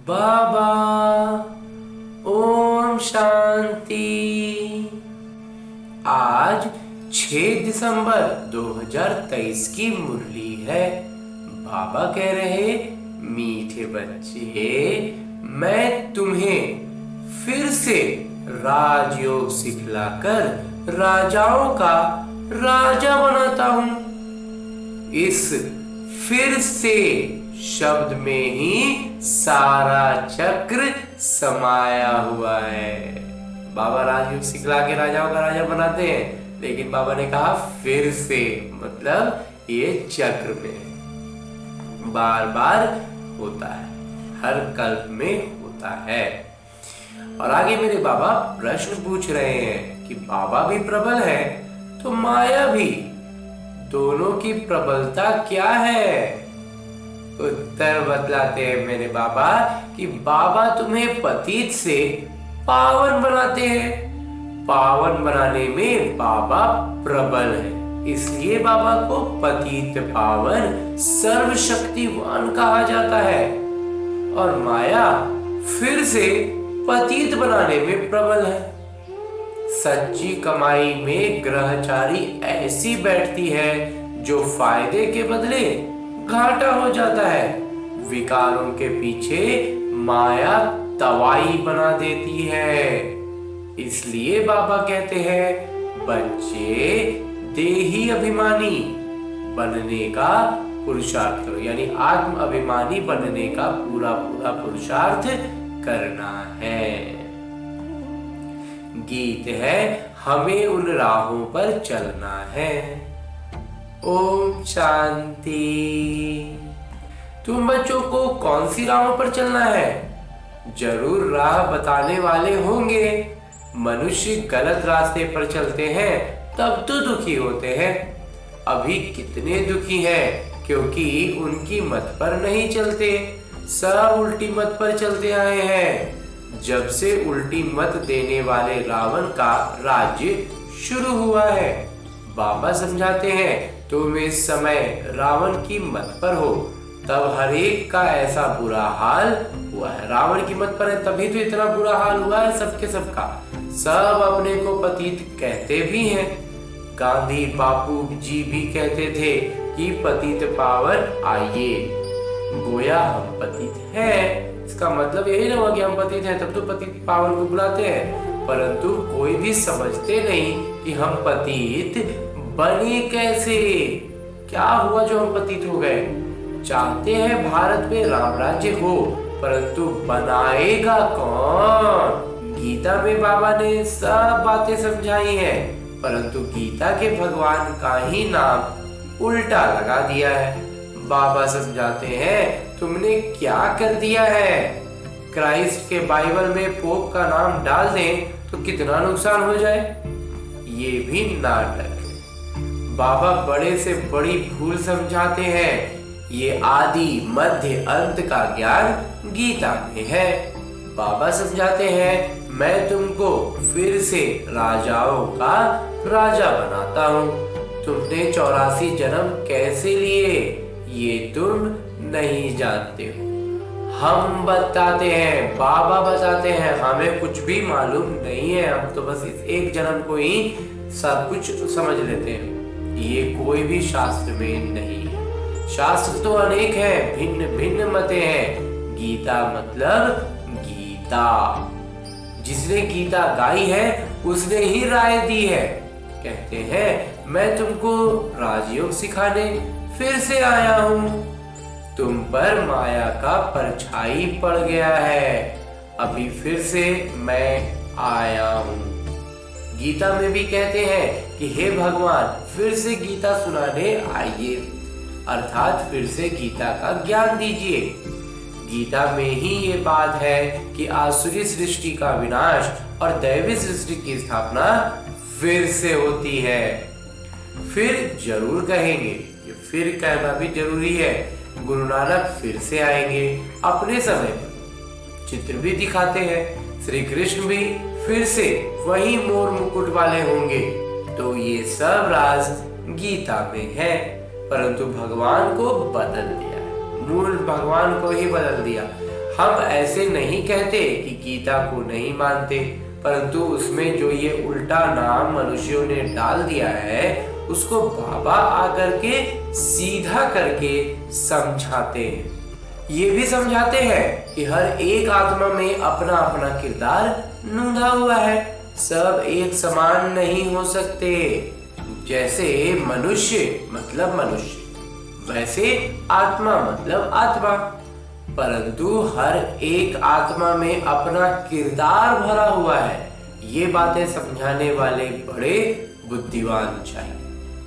बाबा ओम शांति। आज 6 दिसंबर 2023 की मुरली है। बाबा कह रहे, मीठे बच्चे, मैं तुम्हें फिर से राजयोग सिखलाकर राजाओं का राजा बनाता हूं। इस फिर से शब्द में ही सारा चक्र समाया हुआ है। बाबा राजयोग सिखला के राजाओं का राजा बनाते हैं, लेकिन बाबा ने कहा फिर से, मतलब ये चक्र में बार बार होता है, हर कल्प में होता है। और आगे मेरे बाबा प्रश्न पूछ रहे हैं कि बाबा भी प्रबल है तो माया भी, दोनों की प्रबलता क्या है? उत्तर बतलाते हैं मेरे बाबा कि बाबा तुम्हें पतित से पावन बनाते हैं। पावन बनाने में बाबा प्रबल है, इसलिए बाबा को पतित पावन सर्वशक्तिवान कहा जाता है। और माया फिर से पतित बनाने में प्रबल है। सच्ची कमाई में ग्रहचारी ऐसी बैठती है जो फायदे के बदले घाटा हो जाता है। विकारों के पीछे माया तवाई बना देती है। इसलिए बाबा कहते हैं, बच्चे देही अभिमानी बनने का पुरुषार्थ करो, यानी आत्म अभिमानी बनने का पूरा पूरा पुरुषार्थ करना है। गीत है, हमें उन राहों पर चलना है। ओम शांति। तुम बच्चों को कौन सी राहों पर चलना है? जरूर राह बताने वाले होंगे। मनुष्य गलत रास्ते पर चलते हैं तब तो दुखी होते हैं। अभी कितने दुखी हैं क्योंकि उनकी मत पर नहीं चलते, सब उल्टी मत पर चलते आए हैं। जब से उल्टी मत देने वाले रावण का राज्य शुरू हुआ है। बाबा समझाते हैं, तुम इस समय रावण की मत पर हो, तब हर एक का ऐसा बुरा हाल हुआ है। रावण की मत पर है तभी तो इतना बुरा हाल हुआ है सबके सबका। सब अपने को पतित कहते भी हैं। गांधी बापू जी भी कहते थे कि पतित पावन आइए। गोया हम पतित हैं, इसका मतलब यही ना हुआ कि हम पतित हैं तब तो पतित पावन को बुलाते हैं। परंतु कोई भी समझते नहीं कि हम पतित बने कैसे, क्या हुआ जो हम पतित हो गए। चाहते हैं भारत में राम राज्य हो, परंतु बनाएगा कौन? गीता में बाबा ने सब बातें समझाई हैं, परंतु गीता के भगवान का ही नाम उल्टा लगा दिया है। बाबा समझाते हैं, तुमने क्या कर दिया है? क्राइस्ट के बाइबल में पोप का नाम डाल दें तो कितना नुकसान हो जाए। ये भी नाटक है। बाबा बड़े से बड़ी भूल समझाते हैं। ये आदि मध्य अंत का ज्ञान गीता में है। बाबा समझाते हैं, मैं तुमको फिर से राजाओं का राजा बनाता हूँ। तुमने 84 जन्म कैसे लिए ये तुम नहीं जानते हो। हम बताते हैं, बाबा बताते हैं, हमें कुछ भी मालूम नहीं है। हम तो बस इस एक जन्म को ही सब कुछ समझ लेते हैं। ये कोई भी शास्त्र में नहीं है। शास्त्र तो अनेक हैं, भिन्न भिन्न मतें हैं। गीता मतलब गीता, जिसने गीता गाई है उसने ही राय दी है। कहते हैं, मैं तुमको राजयोग सिखाने फिर से आया हूँ। तुम पर माया का परछाई पड़ गया है, अभी फिर से मैं आया हूँ। गीता में भी कहते हैं कि हे भगवान फिर से गीता सुनाने आइए, अर्थात फिर से गीता का ज्ञान दीजिए। गीता में ही ये बात है कि आसुरी सृष्टि का विनाश और दैवी सृष्टि की स्थापना फिर से होती है। फिर जरूर कहेंगे, ये फिर कहना भी जरूरी है। गुरु नानक फिर से आएंगे अपने समय पर, चित्र भी दिखाते हैं। श्री कृष्ण भी फिर से वही मोर मुकुट वाले होंगे। तो ये सब राज गीता में है, परंतु भगवान को बदल दिया है, मूल भगवान को ही बदल दिया। हम ऐसे नहीं कहते कि गीता को नहीं मानते, परंतु उसमें जो ये उल्टा नाम मनुष्यों ने डाल दिया है उसको बाबा आकर के सीधा करके समझाते हैं। ये भी समझाते हैं कि हर एक आत्मा में अपना अपना किरदार नूंधा हुआ है, सब एक समान नहीं हो सकते। जैसे मनुष्य मतलब मनुष्य, वैसे आत्मा मतलब आत्मा, परंतु हर एक आत्मा में अपना किरदार भरा हुआ है। ये बातें समझाने वाले बड़े बुद्धिमान चाहिए।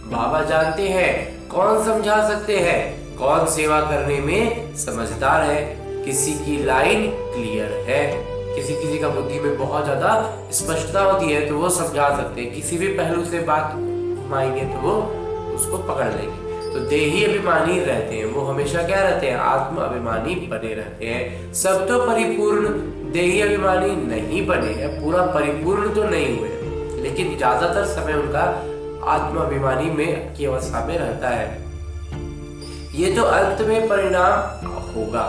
बाबा जानते हैं कौन समझा सकते हैं, कौन सेवा करने में समझदार है, किसी की लाइन क्लियर है, किसी का बुद्धि में बहुत ज्यादा स्पष्टता होती है तो वो समझा सकते हैं, किसी भी पहलू से बात घुमाएंगे तो वो उसको पकड़ लेंगे। तो देही अभिमानी रहते हैं, वो हमेशा क्या रहते हैं, आत्म अभिमानी बने रहते हैं। सब तो परिपूर्ण देही अभिमानी नहीं बने हैं, पूरा परिपूर्ण तो नहीं हुए, लेकिन ज्यादातर समय उनका आत्म अभिमानी में की अवस्था में रहता है। ये तो अंत में परिणाम होगा,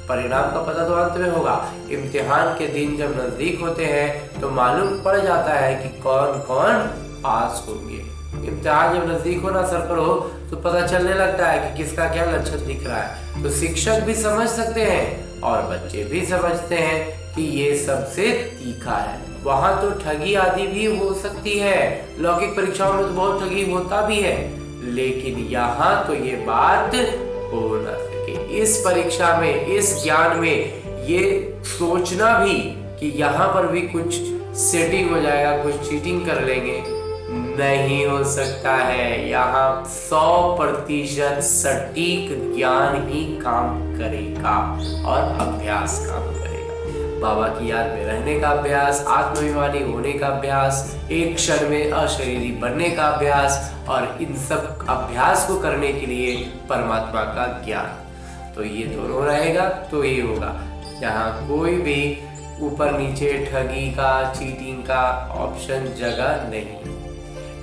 परिणाम का पता तो अंत में होगा। इम्तिहान के दिन जब नजदीक होते हैं तो मालूम पड़ जाता है कि कौन कौन पास होंगे। इम्तिहान जब नजदीक होना सर पर हो तो पता चलने लगता है कि किसका क्या लक्षण दिख रहा है। तो शिक्षक भी समझ सकते हैं और बच्चे भी समझते हैं कि ये सबसे तीखा है। वहां तो ठगी आदि भी हो सकती है, लौकिक परीक्षाओं में तो बहुत ठगी होता भी है, लेकिन यहाँ तो ये बात हो न सके। इस परीक्षा में, इस ज्ञान में ये सोचना भी कि यहाँ पर भी कुछ सेटिंग हो जाएगा, कुछ चीटिंग कर लेंगे, नहीं हो सकता है। यहाँ 100% सटीक ज्ञान ही काम करेगा और अभ्यास काम करेगा। बाबा की याद में रहने का अभ्यास, आत्माभिमानी होने का अभ्यास, एक क्षण में अशरीरी बनने का अभ्यास, और इन सब अभ्यास को करने के लिए परमात्मा का ज्ञान। तो ये दोनों रहेगा तो ये होगा। यहाँ कोई भी ऊपर नीचे ठगी का, चीटिंग का ऑप्शन जगह नहीं।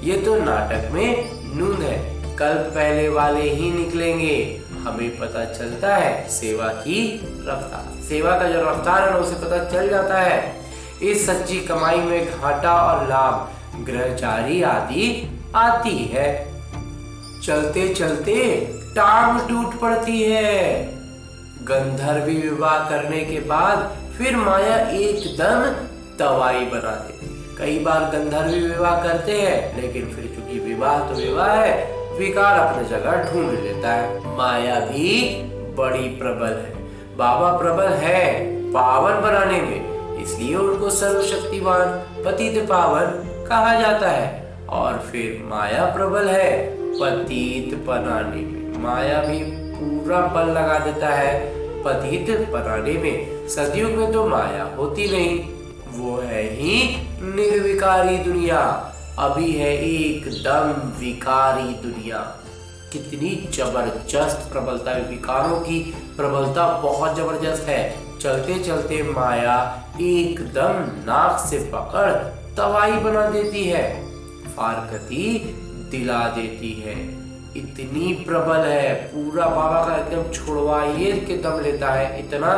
ये तो नाटक में नूंद है, कल्प पहले वाले ही निकलेंगे। हमें पता चलता है सेवा की रफ्तार, सेवा का जो रफ्तार है ना उसे पता चल जाता है। इस सच्ची कमाई में घाटा और लाभ, ग्रहचारी आदि आती है। चलते चलते टांग टूट पड़ती है। गंधर्वी विवाह करने के बाद फिर माया एकदम तवाई बना देती। कई बार गंधर्वी विवाह करते हैं, लेकिन फिर चूंकि विवाह तो विवाह है, विकार अपनी जगह ढूंढ लेता है। माया भी बड़ी प्रबल है। बाबा प्रबल है पावन बनाने में, इसलिए उनको सर्वशक्तिवान पतित पावन कहा जाता है। और फिर माया प्रबल है पतित बनाने में, माया भी पूरा बल लगा देता है पतित बनाने में। सतयुग में तो माया होती नहीं, वो है ही निर्विकारी दुनिया। अभी है एकदम विकारी दुनिया। कितनी जबरदस्त प्रबलता है, विकारों की प्रबलता बहुत जबरदस्त है। चलते चलते माया एकदम नाक से पकड़ तवाई बना देती है, फारकती दिला देती है। इतनी प्रबल है, पूरा बाबा का एकदम छुड़वाइए के दम लेता है, इतना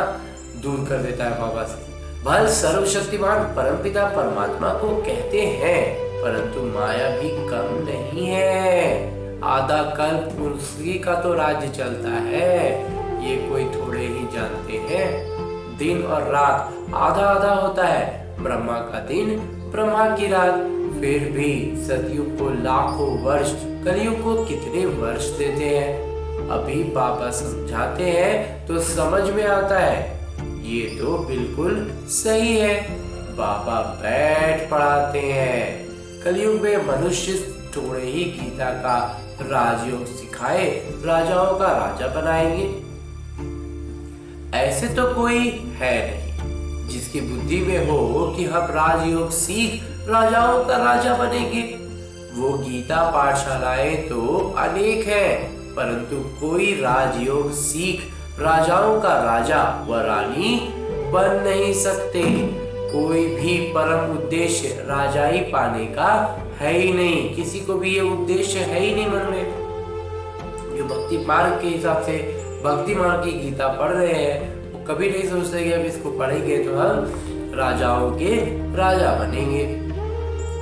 दूर कर देता है बाबा से। भल सर्वशक्तिमान परमपिता परमात्मा को कहते हैं, परंतु माया भी कम नहीं है। आधा कल्प उसी का तो राज्य चलता है, ये कोई थोड़े ही जानते हैं। दिन और रात आधा आधा होता है, ब्रह्मा का दिन ब्रह्मा की रात। फिर भी सतयुग को लाखों वर्ष, कलयुग को कितने वर्ष देते हैं। अभी बाबा समझाते हैं तो समझ में आता है, ये तो बिल्कुल सही है। बाबा बैठ पढ़ाते हैं। कलयुग में मनुष्य थोड़े ही गीता का राजयोग सिखाए, राजाओं का राजा बनाएंगे। ऐसे तो कोई है नहीं जिसकी बुद्धि में हो कि हम राजयोग सीख राजाओं का राजा बनेंगे। वो गीता पाठशालाएं तो अनेक हैं, परंतु कोई राजयोग सीख राजाओं का राजा व रानी बन नहीं सकते। कोई भी परम उद्देश्य राजाई पाने का है ही नहीं, किसी को भी ये उद्देश्य है ही नहीं मन में। जो भक्ति मार्ग के हिसाब से भक्ति मार्ग की गीता पढ़ रहे हैं, वो कभी नहीं सोचते कि अब इसको पढ़ेंगे तो हम राजाओं के राजा बनेंगे।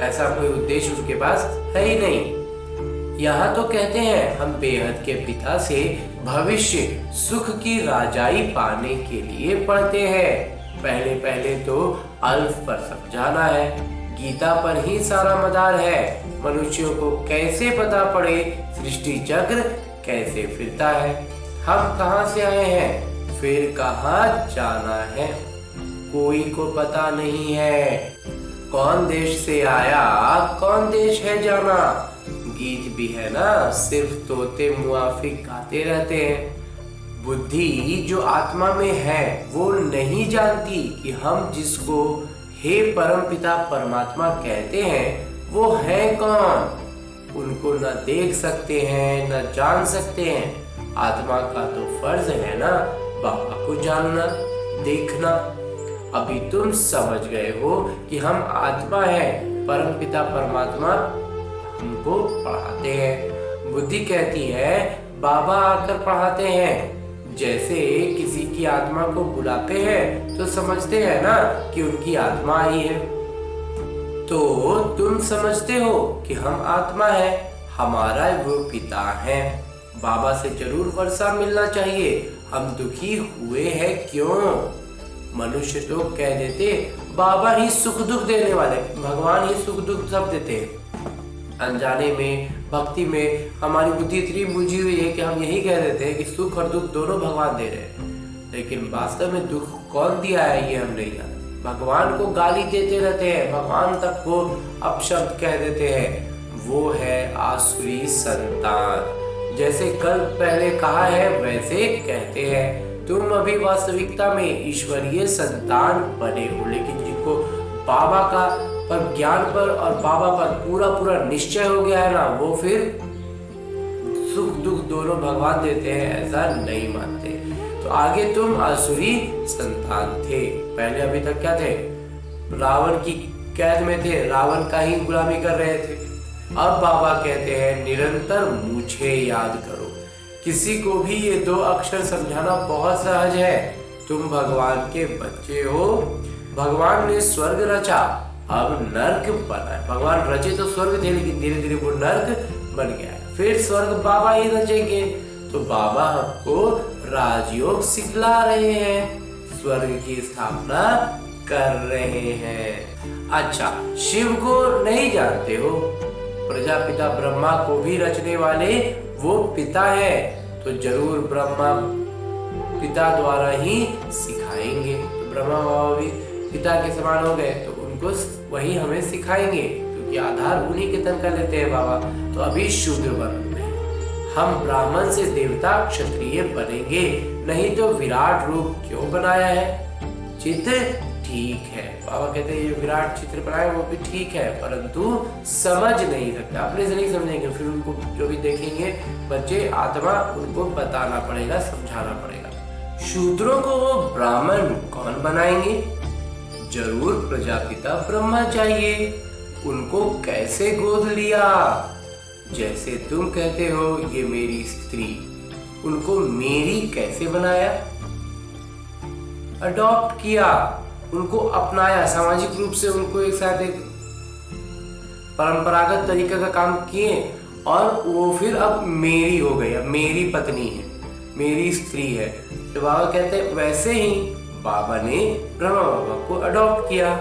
ऐसा कोई उद्देश्य उनके पास है ही नहीं। यहाँ तो कहते हैं हम बेहद के पिता से भविष्य सुख की राजाई पाने के लिए पढ़ते हैं। पहले पहले तो अल्फ पर समझाना है। गीता पर ही सारा मदार है। मनुष्यों को कैसे पता पड़े सृष्टि चक्र कैसे फिरता है, हम कहाँ से आए हैं, फिर कहाँ जाना है, कोई को पता नहीं है। कौन देश से आया कौन देश है जाना। गीत भी है ना, सिर्फ तोते मुआफिक गाते रहते हैं। बुद्धि जो आत्मा में है वो नहीं जानती कि हम जिसको हे परमपिता परमात्मा कहते हैं वो है कौन। उनको न देख सकते हैं न जान सकते हैं। आत्मा का तो फर्ज है ना बाबा को जानना देखना। अभी तुम समझ गए हो कि हम आत्मा है, परमपिता परमात्मा हमको पढ़ाते हैं। बुद्धि कहती है बाबा आकर पढ़ाते हैं। जैसे किसी की आत्मा को बुलाते हैं तो समझते हैं ना कि उनकी आत्मा आई है। तो तुम समझते हो कि हम आत्मा है, हमारा वो पिता है। बाबा से जरूर वर्षा मिलना चाहिए। हम दुखी हुए हैं क्यों? मनुष्य लोग कह देते बाबा ही सुख दुख देने वाले, भगवान ही सुख दुख सब देते हैं। अनजाने में भक्ति में हमारी बुद्धि इतनी बुझी हुई है कि हम यही कह देते हैं कि सुख और दुख दोनों भगवान दे रहे हैं, लेकिन वास्तव में दुख कौन दिया है ये हम नहीं जानते। भगवान को गाली देते रहते हैं, भगवान तक को अपशब्द कह देते हैं। वो है आसुरी संतान। जैसे कल पहले कहा है वैसे कहते हैं। तुम अभी वास्तविकता में ईश्वरीय संतान बने हो, लेकिन जिनको बाबा का पर ज्ञान पर और बाबा पर पूरा पूरा निश्चय हो गया है ना, वो फिर सुख दुख दोनों भगवान देते हैं ऐसा नहीं मानते। तो आगे तुम आसुरी संतान थे, पहले अभी तक क्या थे, रावण की कैद में थे, रावण का ही गुलामी कर रहे थे। अब बाबा कहते हैं निरंतर मुझे याद करो। किसी को भी ये दो अक्षर समझाना बहुत सहज है। तुम भगवान के बच्चे हो। भगवान ने स्वर्ग रचा, अब नर्क बना है। भगवान रचे तो स्वर्ग थे, लेकिन धीरे धीरे वो नर्क बन गया है। फिर स्वर्ग बाबा ही रचेंगे। तो बाबा हमको राजयोग सिखला रहे हैं, स्वर्ग की स्थापना कर रहे हैं। अच्छा, शिव को नहीं जानते हो? प्रजापिता ब्रह्मा को भी रचने वाले वो पिता है, तो जरूर ब्रह्मा पिता द्वारा ही सिखाएंगे। तो ब्रह्मा बाबा भी पिता के समान हो गए, तो उनको वही हमें सिखाएंगे, क्योंकि आधार उन्हीं के तन का लेते हैं बाबा। तो अभी शूद्र वर्ण में हम ब्राह्मण से देवता क्षत्रिय बनेंगे, नहीं तो विराट रूप क्यों बनाया है? चित्र ठीक है, बाबा कहते हैं ये विराट चित्र बनाया वो भी ठीक है, परंतु समझ नहीं सकते, अपने से नहीं समझेंगे। फिर उनको जो भी देखेंगे बच्चे आत्मा, उनको बताना पड़ेगा, समझाना पड़ेगा। शूद्रों को वो ब्राह्मण कौन बनाएंगे? जरूर प्रजापिता ब्रह्मा चाहिए। उनको कैसे गोद लिया? जैसे तुम कहते हो ये मेरी स्त्री, उनको मेरी कैसे बनाया? अडॉप्ट किया, उनको अपनाया, सामाजिक रूप से उनको एक साथ एक परंपरागत तरीके का काम किए, और वो फिर अब मेरी हो गई, अब मेरी पत्नी है, मेरी स्त्री है। तो बाबा कहते हैं वैसे ही बाबा ने ब्रह्मा बाबा को अडॉप्ट किया,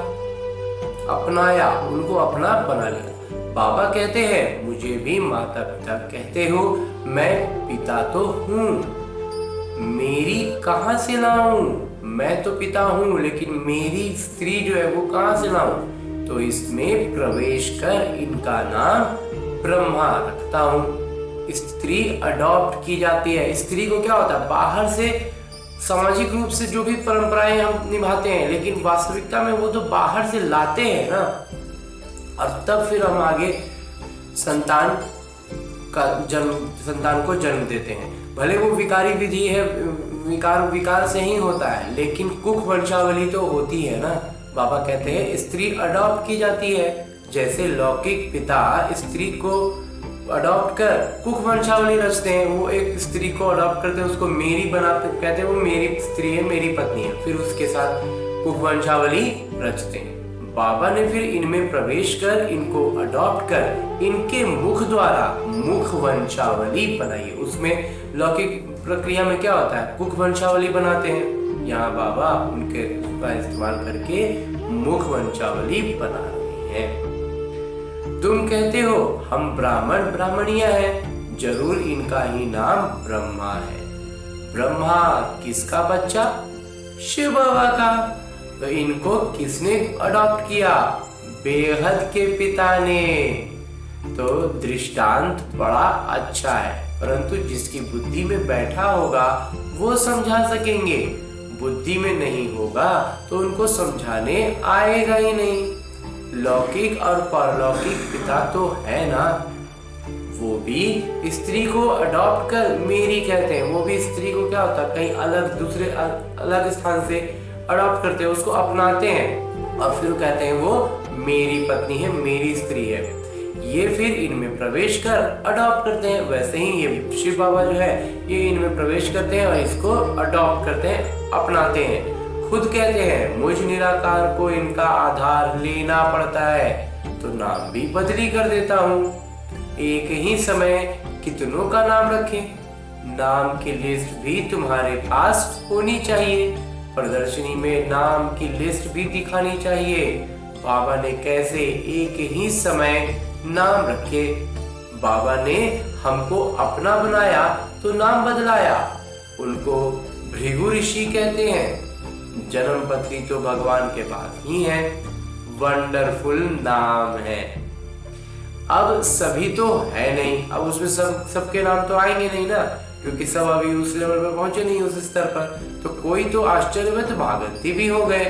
अपनाया, उनको अपना बना लिया। बाबा कहते हैं मुझे भी माता पिता कहते हो, मैं पिता तो हूँ, मेरी कहाँ से लाऊं? मैं तो पिता हूँ, लेकिन मेरी स्त्री जो है वो कहाँ से लाऊं? तो इसमें प्रवेश कर इनका नाम ब्रह्मा रखता हूँ। स्त्री अडॉप्ट की जाती है। स्त्री को क्या होता है, बाहर से सामाजिक रूप से जो भी परंपराएं हम निभाते हैं, लेकिन वास्तविकता में वो तो बाहर से लाते हैं ना, और तब फिर हम आगे संतान को जन्म देते हैं। भले वो विकारी विधि है, विकार से ही होता है, लेकिन कुख वंशावली तो होती है ना। बाबा कहते हैं स्त्री अडॉप्ट की जाती है। जैसे लौकिक पिता स्त्री को अडॉप्ट कर कुक वंशावली रचते हैं। वो एक स्त्री को अडॉप्ट करते हैं, उसको मेरी बनाते, कहते हैं वो मेरी स्त्री है, मेरी पत्नी है, फिर उसके साथ कुक वंशावली रचते हैं। बाबा ने फिर इनमें प्रवेश कर इनको अडॉप्ट कर इनके मुख द्वारा मुख वंशावली बनाई। उसमें लौकिक प्रक्रिया में क्या होता है, कुक वंशावली बनाते हैं, यहाँ बाबा उनके का इस्तेमाल करके मुख वंशावली बना रहे हैं। तुम कहते हो हम ब्राह्मण ब्राह्मणिया हैं, जरूर इनका ही नाम ब्रह्मा है। ब्रह्मा किसका बच्चा? शिव बाबा का। तो इनको किसने अडॉप्ट किया? बेहद के पिता ने। तो दृष्टांत बड़ा अच्छा है, परंतु जिसकी बुद्धि में बैठा होगा वो समझा सकेंगे, बुद्धि में नहीं होगा तो उनको समझाने आएगा ही नहीं। लौकिक और परलौकिक पिता तो है ना, वो भी स्त्री को अडॉप्ट कर मेरी कहते हैं। वो भी स्त्री को क्या होता है, कहीं अलग दूसरे अलग स्थान से अडॉप्ट करते हैं, उसको अपनाते हैं और फिर कहते हैं वो मेरी पत्नी है, मेरी स्त्री है। ये फिर इनमें प्रवेश कर अडॉप्ट करते हैं। वैसे ही ये शिव बाबा जो है ये इनमें प्रवेश करते हैं और इसको अडॉप्ट करते हैं, अपनाते हैं। खुद कहते हैं मुझ निराकार को इनका आधार लेना पड़ता है, तो नाम भी बदली कर देता हूँ। एक ही समय कितनों का नाम रखें, नाम की लिस्ट भी तुम्हारे पास होनी चाहिए, प्रदर्शनी में नाम की लिस्ट भी दिखानी चाहिए। बाबा ने कैसे एक ही समय नाम रखे, बाबा ने हमको अपना बनाया तो नाम बदलाया। उनको भृगु ऋषि कहते हैं, जन्म पत्री तो भगवान के पास ही है, वंडरफुल नाम है। अब सभी तो है नहीं, अब उसमें सबके नाम तो आएंगे नहीं ना, क्योंकि सब अभी उस लेवल पर पहुंचे नहीं, उस स्तर पर। तो कोई तो आश्चर्य में तो भागंती भी हो गए।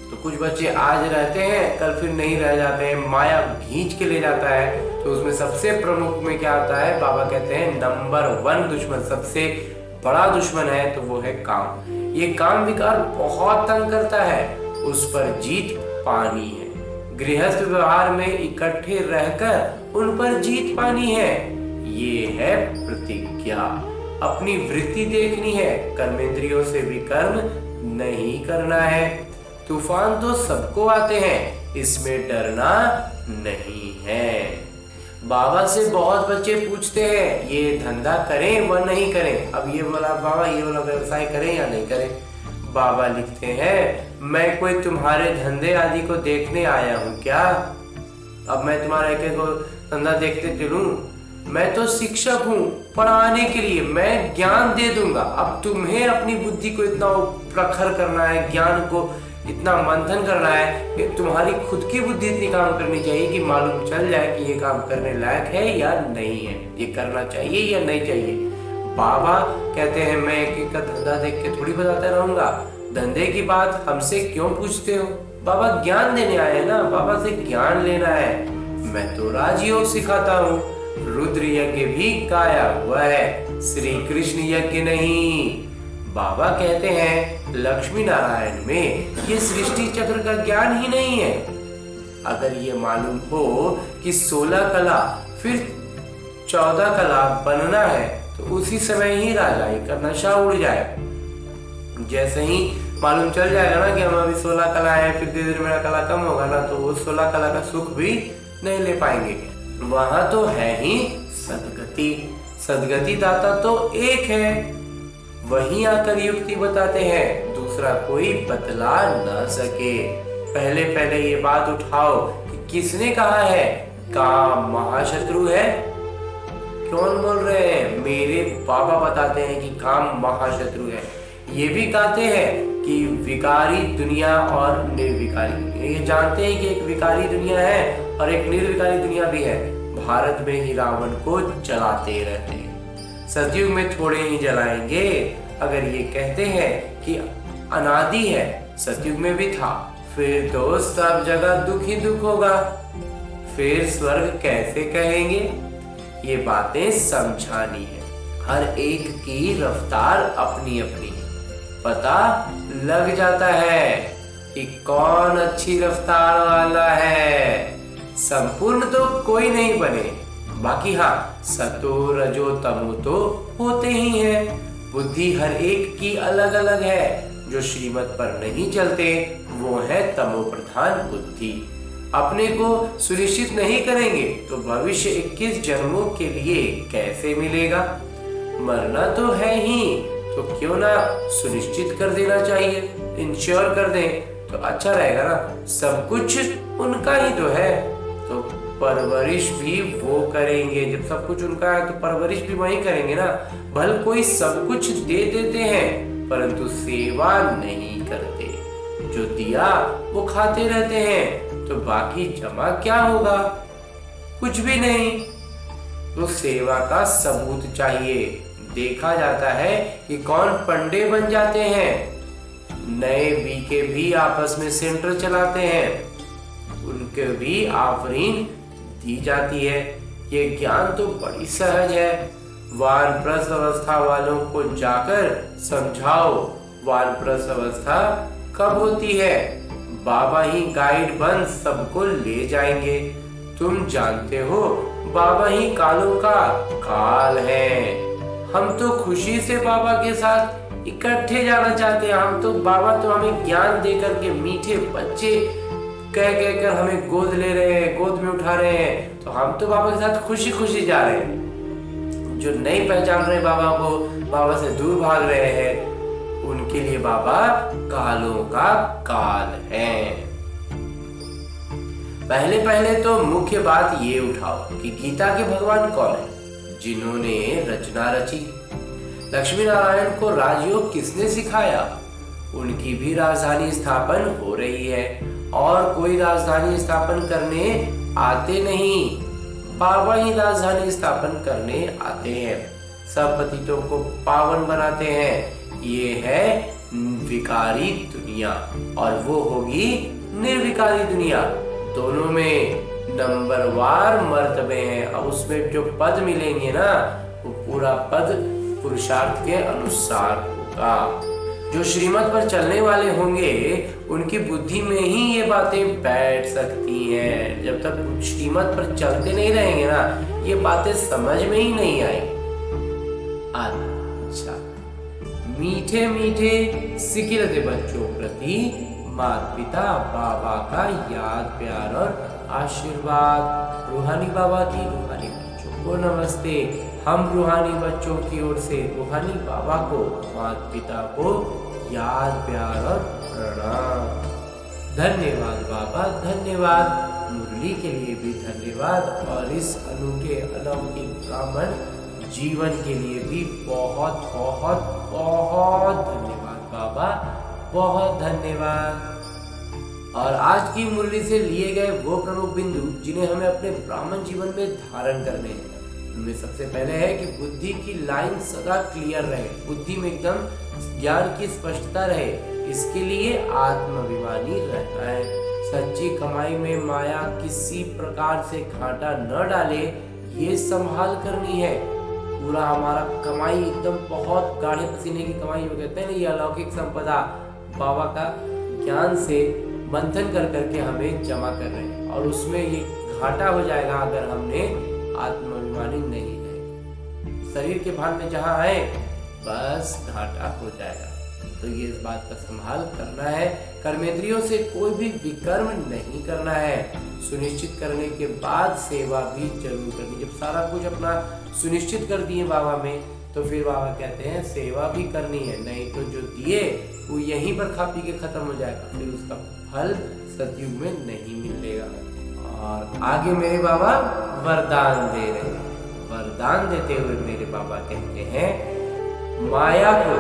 तो कुछ बच्चे आज रहते हैं, कल फिर नहीं रह जाते हैं, माया खींच के ले जाता है। तो उसमें सबसे प्रमुख में क्या आता है, बाबा कहते हैं नंबर 1 दुश्मन, सबसे बड़ा दुश्मन है तो वो है काम। ये काम विकार बहुत तंग करता है, उस पर जीत पानी है। गृहस्थ व्यवहार में इकट्ठे रहकर उन पर जीत पानी है। ये है प्रतिज्ञा। अपनी वृत्ति देखनी है, कर्मेंद्रियों से भी कर्म नहीं करना है। तूफान तो सबको आते हैं, इसमें डरना नहीं है। बाबा से बहुत बच्चे पूछते हैं ये धंधा करें व नहीं करें। अब ये बोला बाबा ये वाला व्यवसाय करें या नहीं करें। बाबा लिखते हैं मैं कोई तुम्हारे धंधे आदि को देखने आया हूँ क्या? अब मैं तुम्हारा एक एक धंधा देखते चलूं? मैं तो शिक्षक हूँ, पढ़ाने के लिए मैं ज्ञान दे दूंगा। अब तुम्हें अपनी बुद्धि को इतना प्रखर करना है, ज्ञान को इतना मंथन करना है कि तुम्हारी खुद की बुद्धि इतनी काम करनी चाहिए कि मालूम चल जाए कि ये काम करने लायक है या नहीं है, ये करना चाहिए या नहीं चाहिए। बाबा कहते हैं मैं एक एक का धंधा देख के थोड़ी बताता रहूंगा, धंधे की बात हमसे क्यों पूछते हो? बाबा ज्ञान देने आए हैं ना, बाबा से ज्ञान लेना है। मैं तो राजयोग सिखाता हूँ, रुद्र यज्ञ भी गाया हुआ है, श्री कृष्ण यज्ञ नहीं। बाबा कहते हैं लक्ष्मी नारायण में ये सृष्टि चक्र का ज्ञान ही नहीं है। अगर ये मालूम हो कि 16 कला फिर 14 कला बनना है तो उसी समय ही राजाई का नशा उड़ जाए। जैसे ही मालूम चल जाएगा ना कि हम अभी 16 कला है, फिर धीरे धीरे मेरा कला कम होगा ना, तो वो 16 कला का सुख भी नहीं ले पाएंगे। वहां तो है ही सदगति, सदगति दाता तो एक है, वहीं आकर युक्ति बताते हैं, दूसरा कोई बतला न सके। पहले पहले ये बात उठाओ कि किसने कहा है काम महाशत्रु है? कौन बोल रहे हैं? मेरे बाबा बताते हैं कि काम महाशत्रु है। ये भी कहते हैं कि विकारी दुनिया और निर्विकारी, ये जानते हैं कि एक विकारी दुनिया है और एक निर्विकारी दुनिया भी है। भारत में ही रावण को जलाते रहते हैं, सतयुग में थोड़े ही जलाएंगे। अगर ये कहते हैं कि अनादि है, सतयुग में भी था, फिर तो सब जगह दुख ही दुख होगा, फिर स्वर्ग कैसे कहेंगे? ये बातें समझानी है। हर एक की रफ्तार अपनी अपनी पता लग जाता है कि कौन अच्छी रफ्तार वाला है। संपूर्ण तो कोई नहीं बने, बाकी हाँ सतो रजो तमो तो होते ही हैं। बुद्धि हर एक की अलग अलग है। जो श्रीमत पर नहीं चलते वो है तमो प्रधान बुद्धि। अपने को सुनिश्चित नहीं करेंगे तो भविष्य 21 जन्मों के लिए कैसे मिलेगा। मरना तो है ही, तो क्यों ना सुनिश्चित कर देना चाहिए, इंश्योर कर दें तो अच्छा रहेगा ना। सब कुछ उनका ही तो है, तो परवरिश भी वो करेंगे। जब सब कुछ उनका है तो परवरिश भी वही करेंगे ना। भले कोई सब कुछ दे देते हैं परंतु सेवा नहीं करते। जो दिया वो खाते रहते हैं, तो बाकी जमा क्या होगा, कुछ भी नहीं। तो सेवा का सबूत चाहिए। देखा जाता है कि कौन पंडे बन जाते हैं। नए बीके भी आपस में सेंटर चलाते हैं, उनके भी आफरीन दी जाती है। ये ज्ञान तो बड़ी सहज है। वानप्रस्थ अवस्था वालों को जाकर समझाओ वानप्रस्थ अवस्था कब होती है। बाबा ही गाइड बन सबको ले जाएंगे। तुम जानते हो बाबा ही कालों का काल है। हम तो खुशी से बाबा के साथ इकट्ठे जाना चाहते हैं। हम तो बाबा तो हमें ज्ञान दे करके मीठे बच्चे कह कर हमें गोद ले रहे हैं, गोद में उठा रहे हैं, तो हम तो बाबा के साथ खुशी खुशी जा रहे हैं। जो नहीं पहचान रहे बाबा को, बाबा से दूर भाग रहे हैं, उनके लिए बाबा कालों का काल है। पहले पहले तो मुख्य बात ये उठाओ कि गीता के भगवान कौन है, जिन्होंने रचना रची। लक्ष्मी नारायण को राजयोग किसने सिखाया। उनकी भी राजधानी स्थापन हो रही है और कोई राजधानी स्थापन करने आते नहीं, बाबा ही राजधानी स्थापन करने आते हैं। सब पतितों को पावन बनाते हैं। ये है विकारी दुनिया और वो होगी निर्विकारी दुनिया। दोनों में नंबरवार मर्तबे हैं। अब उसमें जो पद मिलेंगे ना, वो पूरा पद पुरुषार्थ के अनुसार होगा। जो श्रीमत पर चलने वाले होंगे उनकी बुद्धि में ही ये बातें बैठ सकती हैं। जब तक श्रीमत पर चलते नहीं रहेंगे ना, ये बातें समझ में ही नहीं आएंगी। अच्छा, मीठे मीठे सिकिलते बच्चों प्रति माता पिता बाबा का याद प्यार और आशीर्वाद। रूहानी बाबा की रूहानी बच्चों को नमस्ते। हम रूहानी बच्चों की ओर से रूहानी बाबा को, माता पिता को याद प्यार और प्रणाम। धन्यवाद बाबा, धन्यवाद। मुरली के लिए भी धन्यवाद और इस अनूठे अलौकिक ब्राह्मण जीवन के लिए भी बहुत बहुत बहुत धन्यवाद बाबा, बहुत धन्यवाद। और आज की मुरली से लिए गए वो प्रमुख बिंदु जिन्हें हमें अपने ब्राह्मण जीवन में धारण करने हैं, उनमें सबसे पहले है कि बुद्धि की लाइन सदा क्लियर रहे, बुद्धि में एकदम ज्ञान की स्पष्टता रहे। इसके लिए आत्माभिमानी रहना है। सच्ची कमाई में माया किसी प्रकार से घाटा न डाले, ये संभाल करनी है। पूरा हमारा कमाई एकदम बहुत गाढ़े पसीने की कमाई, वो कहते हैं ना, ये अलौकिक संपदा बाबा का ज्ञान से मंथन कर करके हमें जमा कर रहे हैं और उसमें ये घाटा हो जाएगा अगर हमने आत्माभिमानी नहीं रहे। शरीर के भान में जहाँ आए बस घाटा हो जाएगा। तो ये इस बात का संभाल करना है। कर्मेंद्रियों से कोई भी विकर्म नहीं करना है। सुनिश्चित करने के बाद सेवा भी जरूर करनी। जब सारा कुछ अपना सुनिश्चित कर दिए बाबा में, तो फिर बाबा कहते हैं सेवा भी करनी है, नहीं तो जो दिए वो यहीं पर खा पी के खत्म हो जाएगा, फिर उसका फल सतयुग में नहीं मिलेगा। और आगे मेरे बाबा वरदान दे रहे हैं। वरदान देते हुए मेरे बाबा कहते हैं, माया को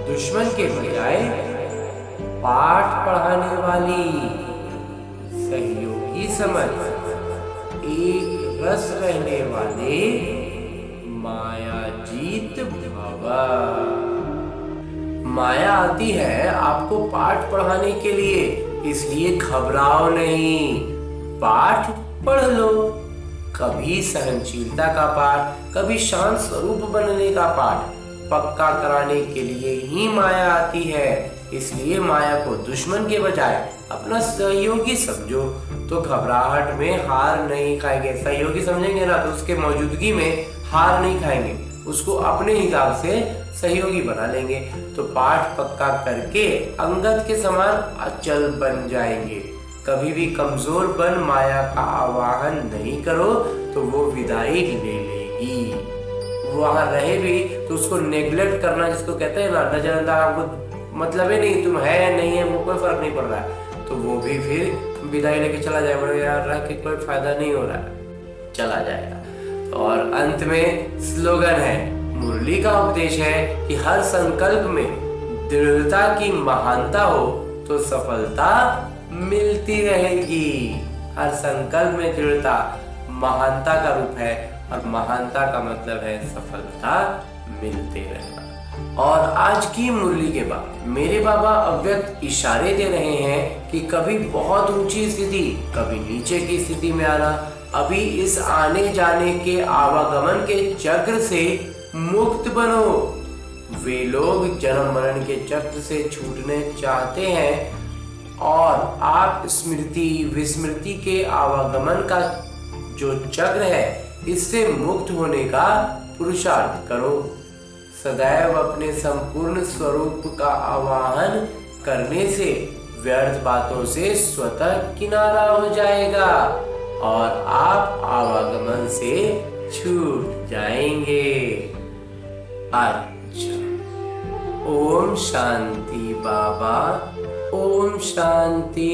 दुश्मन के बजाय पाठ पढ़ाने वाली सहयोगी समझ, एक रस रहने वाले माया जीत भवा। माया आती है आपको पाठ पढ़ाने के लिए, इसलिए घबराओ नहीं, पाठ पढ़ लो। कभी सहनशीलता का पाठ, कभी शांत स्वरूप बनने का पाठ पक्का कराने के लिए ही माया आती है। इसलिए माया को दुश्मन के बजाय अपना सहयोगी समझो। तो घबराहट में हार नहीं खाएंगे। सहयोगी समझेंगे ना, तो उसके मौजूदगी में हार नहीं खाएंगे, उसको अपने हिसाब से सहयोगी बना लेंगे। तो पाठ पक्का करके अंगद के समान अचल बन जाएंगे। कभी भी कमजोर बन माया का आवाहन नहीं करो तो वो विदाई ले लेगी। वहां रहे भी तो उसको नेग्लेक्ट करना, जिसको कहते हैं ना, नजरअंदाज, हमको मतलब ही नहीं, तुम है नहीं है वो कोई फर्क नहीं पड़ रहा है, तो वो भी फिर विदाई लेके चला जाएगा। बोले यार रह के कोई फायदा नहीं हो रहा है, चला जाएगा। और अंत में स्लोगन है, मुरली का उपदेश है कि हर संकल्प में दृढ़ता की महानता हो तो सफलता मिलती रहेगी। हर संकल्प में दृढ़ता महानता का रूप है, और महानता का मतलब है सफलता मिलते रहना। और आज की मुरली के बाद मेरे बाबा अव्यक्त इशारे दे रहे हैं कि कभी बहुत ऊंची स्थिति, कभी नीचे की स्थिति में आना, अभी इस आने जाने के आवागमन के चक्र से मुक्त बनो। वे लोग जन्म मरण के चक्र से छूटने चाहते हैं, और आप स्मृति विस्मृति के आवागमन का जो चक्र है इससे मुक्त होने का पुरुषार्थ करो। सदैव अपने संपूर्ण स्वरूप का आवाहन करने से व्यर्थ बातों से स्वतः किनारा हो जाएगा और आप आवागमन से छूट जाएंगे। अच्छा, ओम शांति बाबा, ओम शांति।